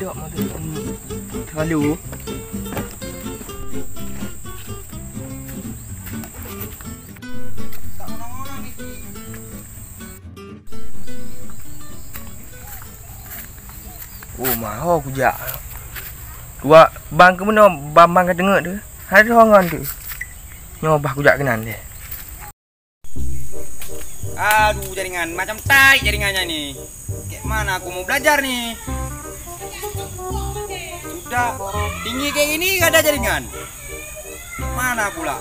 dok mata terlalu. Oh, mahal aku jak. Dua bang ke mana? Bang ke tengok tu. Ada orang tu. Nyobah aku jak kenan dia. Aduh, jaringan macam tai jaringannya nih. Kayak mana aku mau belajar nih? Sudah tinggi kayak gini gak ada jaringan. Mana pula?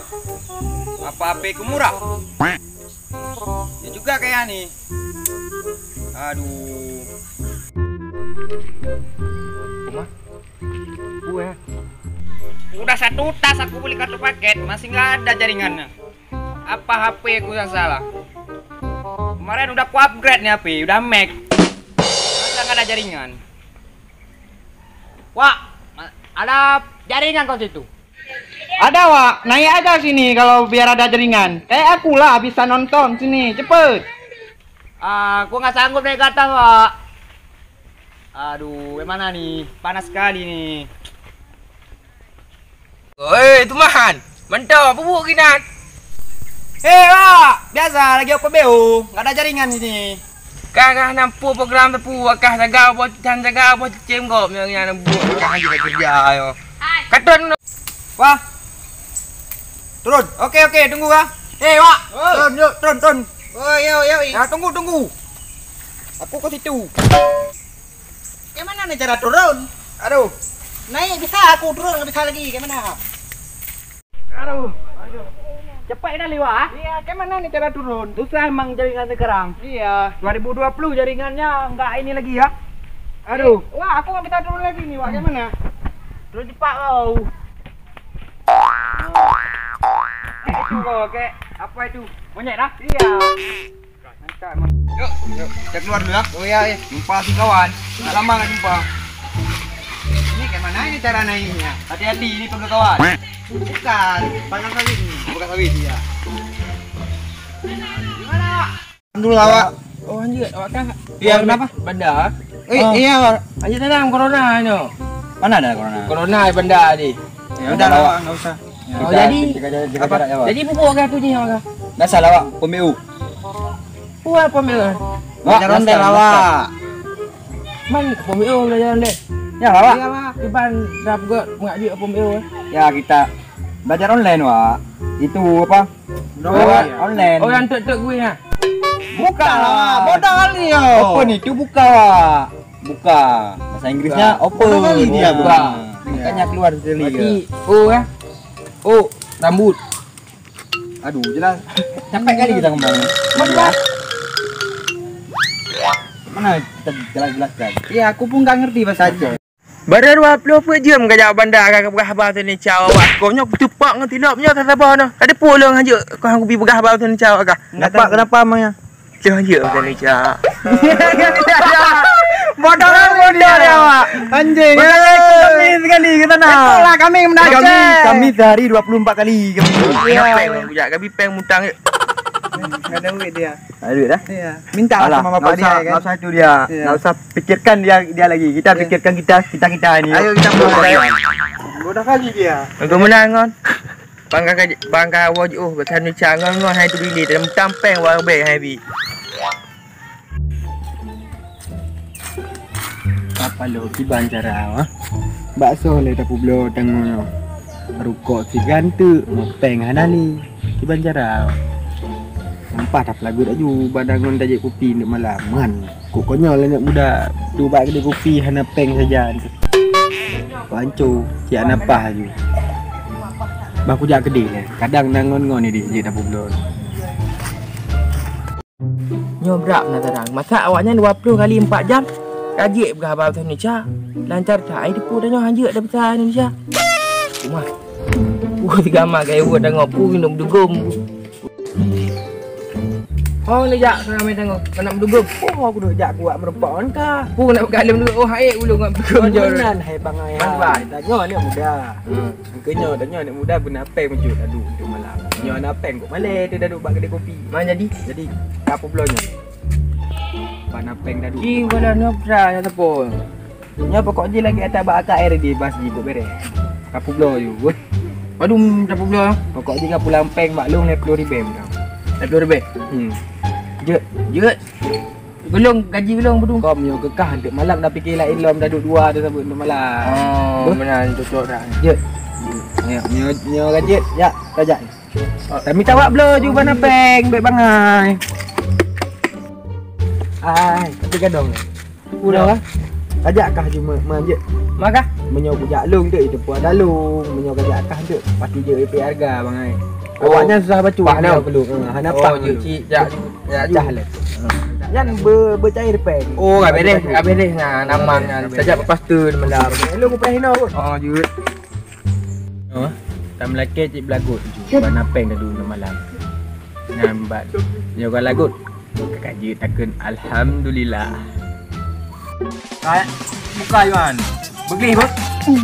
Apa HP ku murah? Ya juga kayak nih. Aduh. Rumah? Gue. Udah 1 tas aku beli kartu paket, masih nggak ada jaringannya. Apa HP ku yang salah? Kemarin udah ku upgrade nih HP, udah Mac. Masa nggak ada jaringan? Wah, ada jaringan kau situ? Ada, Wak. Naik aja sini kalau biar ada jaringan. Kayak aku lah bisa nonton sini, cepet. Aku nggak sanggup naik ke atas, Wak. Aduh, gimana nih? Panas sekali nih. Oi, itu mahan. Mentau apa buat kinan? Hei, Wak. Biasa lagi apa beu? Nggak ada jaringan di sini. Kagak nampu program tepu akah jaga buat cem kok yang buat kah juga kerja yo. Katun. Wah. Turun. Oke, tunggu kah? Hei, Wak. Turun. Oh, yo. Ya, tunggu. Aku ke situ. Gimana nih cara turun? Aduh. Naik bisa, aku turun nggak bisa lagi. Gimana? Aduh. Cepat dah Wak. Iya, gimana nih cara turun? Susah emang jaringan sekarang. Iya. 2020 jaringannya nggak ini lagi ya. Aduh. Wah, aku nggak bisa turun lagi nih, Wak. Gimana? Turun cepat kau. Itu kok kayak apa itu? Monyet dah? Iya. Mantap emang. Yuk, kita keluar dulu ya. Oh iya. Jumpa si kawan. Nggak lama nggak jumpa. Ini gimana ini cara naiknya? Hati-hati ini pegang kawan. Bukan, panjang sawit nih. Bukan sawit. Iya. Gimana, Wak? Alhamdulillah, Wak. Oh anjir, awak kan? Iya, kenapa? Bandar. Iya, Wak. Anjir dalam corona no. Mana ada corona? Corona bandar ni. Ya udah lah, Wak, enggak usah. Oh jadi Apa? jadi pupuk kan tu ni awak. Enggak salah, Wak. PMU. Puan pemil. Belajar ondel lah, Wak. Man pemil belajar ondel. Ya, Wak. Iya lah. Iban dah buat mengaji pemil. Ya, kita belajar online, Wak. Itu apa? Online. Oh yang tek gue ha. Buka lah, bodoh kali yo. Open itu buka, Wak. Buka. Bahasa Inggrisnya open. Bodoh kali dia, buka. buka. Makanya keluar dari Berarti oh ya. Oh, rambut. Aduh, jelas. Capek kali kita ngomong. Mana? Mana kita jelas-jelaskan? Iya, aku pun nggak ngerti bahasa Aceh. Baru 20 jam kajak bandar kagak berhabar tu ni caw awak. Kau nyok tupak ngati lapnya tak sabar noh. Ada pulang aja kau hang pergi berhabar tu ni caw akak. Kenapa emangnya? Cah je tu ni caw. Bodoh dia, Wak. Anjing. Kami sekali kita nak. Itulah kami yang menajak. Kami sehari 24 kali. Peng bujak kami peng mutang. Enggak ada duit dia. Ada duit dah? Iya. Minta lah sama bapak dia kan. Enggak usah itu dia. Iya. Enggak usah pikirkan dia lagi. Kita pikirkan kita ini. Ayo kita mulai. Bodoh kali dia. Kau menangon. Bangka wajib betul ni cangon ngon hai tu bilik dalam tampeng warbe hai bi. Apa lo ki bancara ah? Bakso le tak publo tangono. Rukok si gantu, mopeng hanali. Ki bancara. Nampak tak lagu dak ju badangon tajik kopi nduk malam man. Kok konyol anak muda tu bak kedai kopi hana peng saja. Pancu, siap napah ju. Baku jak kedai ni. Kadang nangon-ngon ni dia tak publo. Nyobrak nak terang. Masak awaknya 20 kali 4 jam. Kajik berhabar macam ni, Cah. Lancar tak? Air depu dah nyawa hanjur dah besar ni, Cah. Rumah. Tiga mak kaya buat tengok. Minum dugum. Oh, ni jak. Kau main tengok. Kau nak berdugum. Aku duduk jak kuat merepon kah? Nak bergalim dulu. Oh, air ulu nak berdugum. Benar, hai bang ayah. Manfaat. Tanya ni muda. Angkanya tanya ni muda guna peng mencut. Aduh, untuk malam. Nyawa nak peng kok malai. Dia dah duduk bak kedai kopi. Mana jadi? Jadi, apa belanya? Pana peng dah duduk. King pada nopra ya tepul. Nya pokok je lagi atas bak akak air di bas jibuk beres. Kapu blow you. Weh. Aduh, dapat pula. Pokok je kapu lampeng bak long 50 ribu dah. Dapat lebih. Je. Belum gaji belum berdua. Kau menyo kekah untuk malam dah fikir lain lom dah duduk dua tu sabut untuk malam. Oh, benar cocok dah. Je. Nyo gajet. Ya, tajak. Tapi tak buat blow ju bana peng baik bangai. Ai, tapi gadong. Udah. Ajak kah cuma manje. Maka Menyo bujak long tu itu puan dalung, menyo gajak kah tu. Pasti je EP harga bangai. Awaknya susah baca Faham. perlu. Hanapa je cik jak dah lah. Yan bercair peng. Oh, habis deh dengan aman kan. Sejak lepas tu malam. Hello mu pernah pun. Oh, jut. Oh, tam laki cik belagut ju. Bana peng dah dulu malam. Nambat. Yo kan lagut. Kakak je takun alhamdulillah. Hai, buka Iwan. Beli bos.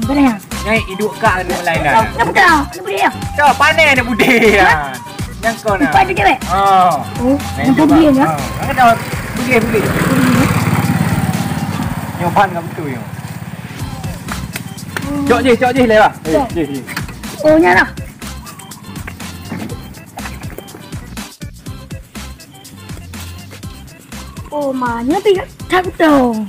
Benar. Nyai hidup kak ni lain dah. Nak buka. Nak beli ya. Kau panen dia bude ya. Yang kau nak. Pada ke? Oh. Oh, nak beli ya. Angkat dah. Beli. Nyoban ngam tu yo. Cok je lewat. Je. Oh, nyala. Oh, mana pergi tak tahu.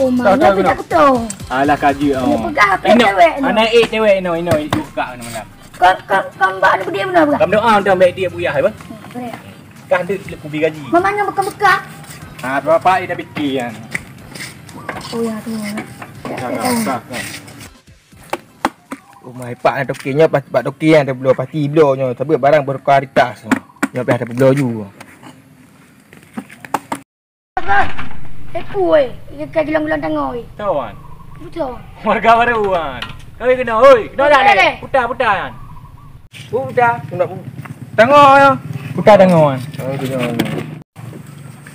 Oh, mana pergi tak tahu. Alah kaji Dia pegang apa cewek ni? Anak cewek ino hidup kak ni malam. Kau mbak ni dia benar bukan? Kam doa dah baik dia buyah apa? Benar. Kan dia kubi gaji. Mamanya bekas-bekas. Ha, bapak dia dah fikir kan. Oh, ya tu. Oh, mai pak nak tokinya pas pak toki yang ada blow pasti blownya. Sebab barang berkualitas. Nya pas ada blow ju. Tepu dia kaki gelang-gelang tangan oi. Tawan. Betul. Warga baruan. Kau kena oi. Kena dah ni. Putar kan. Budak, nak tengok ya. Putar tangan. Oh, tengok.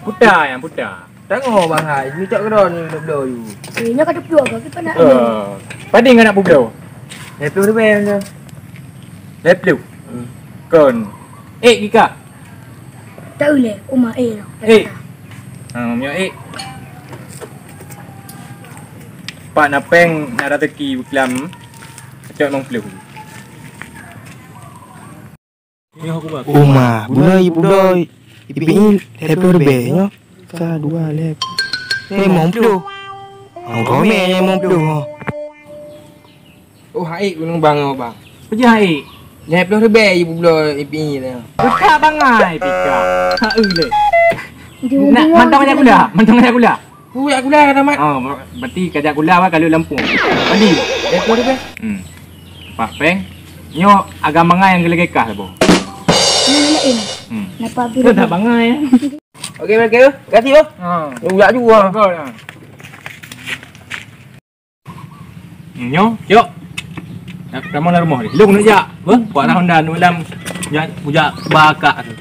Putar. Tengok bang hai, ni cak kedon ni nak blow ju. Nya kata dua ke kita nak. Padi enggak nak bublo. Lepas tu ben je. Leplu. Kon. Gika. Tak boleh. Umar lah. Mio Pak napeng nak rezeki buklam. Cak nong pelu. Ini aku buat. Uma, buna ibu doi. Ipi lepas tu ben yo. Sa dua lep. Mong pelu. Kau me mong pelu. Oh, hai gunung bang bang. Pergi hai. Lepas tu ben ibu doi ipi ni. Buka bangai pika. Ha le. Nak Mantang banyak gula. Buat gula kata mat. Oh, berarti kajak gula kalau Lampung. Padi. Lepas tu ben. Pak peng. Nyo agak mangai yang gelegekah lah bo. Nak ini. Napa Tu biru? tak bangai ya. Okey, ganti tu. Buat juga. Nyo, yuk. Nak ramon lah rumah ni. Lu nak jak. Buat nak Honda dalam bujak bakak tu.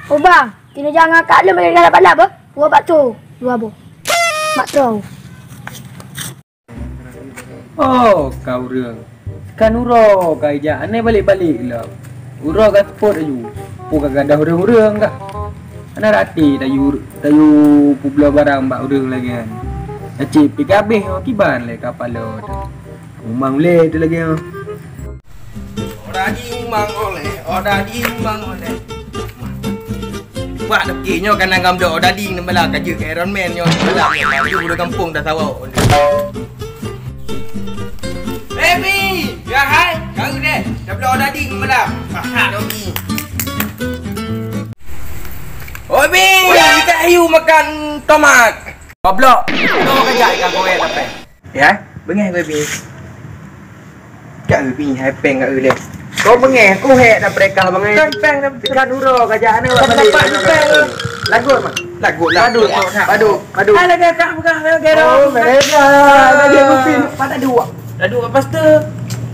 Oh bang, kena jangan kat lu main balap-balap apa? Buat bakso. Dua bu. Bakso. Oh, kau reung. Kan uro kai ja aneh balik-balik lah. Uro kan sport aju. Pukak gadah reung-reung kah. Ana rati tayu publa barang mbak reung lagi kan. Acip pi habis kiban le kapal lo. Umang le tu lagi. Oda ding mang oleh. Buat nak pergi kan ngam dok oda ding nembala kerja ke Iron Man nyo. Malam ni maju di kampung dah sawau. Baby, ya hai, kau ni dah bela oda ding malam. Ha dogi. Oi bi, kita ayu makan tomat. Goblok. Kau kerja ikan kowe tapi. Ya, bengeh baby. Kak baby hai peng kat ule. Kau bengeh, aku hek dah mereka bengeh. Kan peng kan uro kerja ana balik. Lagut mah. Lagut. Padu. Ada kakak bukan gara. Oh, mereka. Ada kupin pada dua. Dah dua lepas tu.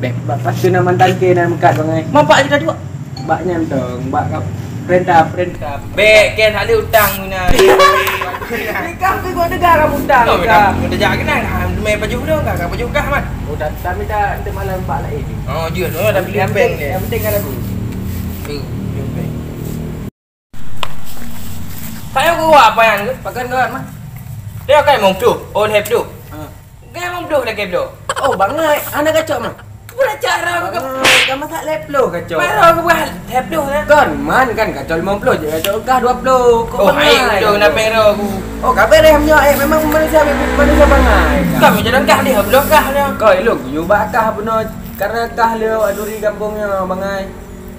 Lepas tu nak mantan ke nak mekat bangai. Mampak je dah dua. Baknya entong, bak kau perintah. Bek kan ada hutang guna. Kau pergi gua negara hutang. Kau dah jangan kenal. Main baju dah enggak baju kah mat. Oh dah minta untuk malam bak lain. Oh je dah beli ambeng dia. Yang penting kan aku. Saya gua apa yang pakai kau mat. Dia kan mong tu, all have tu. Gaya mong tu lagi tu. Oh bangai, anak kacau mah. Pula cara aku Kan masak leplo kacau. baru aku buat have tu kan. Kan man kan kacau 50 je kacau kah 20. Kau Oh, hai tu nak pero aku. Oh, kabar dah hamnya memang manusia bangai. Kami jalan kah dia, belum kah dia. Kau elok you bakah benar karena kah leo aduri kampungnya bangai.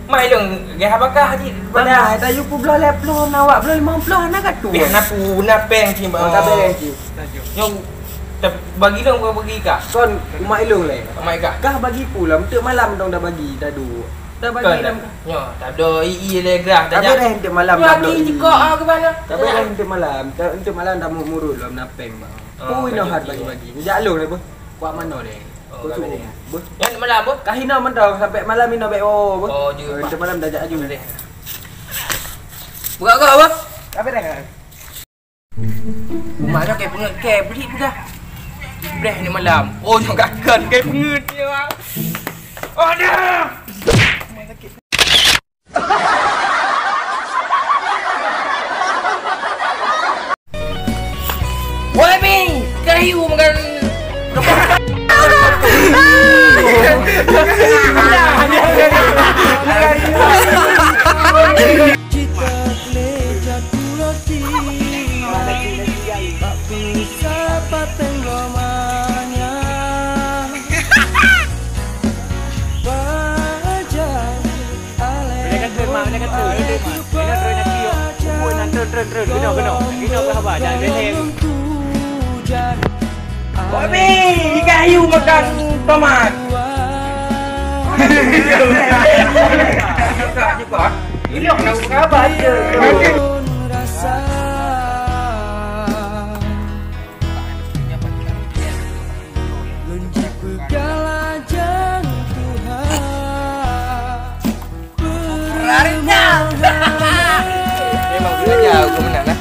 Mai dong, gaya apa kah haji? Bangai tak you pu belah leplo nawak belah 50 anak kat tu. Pih nak peng sih Oh, kabar ji. Yang bagi dong kau bagi kah? Kon rumah elong le. Mai kah? Kah bagi pula untuk malam dong dah bagi dah du. Dah bagi dalam. Yo, tak ada ii le gerah tak Tapi dah untuk malam dah Bagi jekok ah ke mana? Tapi dah untuk malam. Untuk malam dah murut dalam napeng bang. Pui no hat bagi. Jalur le bu. Kuat mana le? Oh, Bu. Bu. Yang malam apa? Kahina mendang sampai malam ino baik oh. Bu. Oh, je. Untuk malam dah jak aju le. Buka kau apa? Apa dah? Rumah dah kayak pengit kayak beli pun dah. Breh ni malam. Oh, yang gagal kayak pengit dia. Bang. Oh, dah. Woi, Bing. Kayu makan. Babi, kayu makan tomat. Ini nak kabar je. Memang jauh ke mana lah.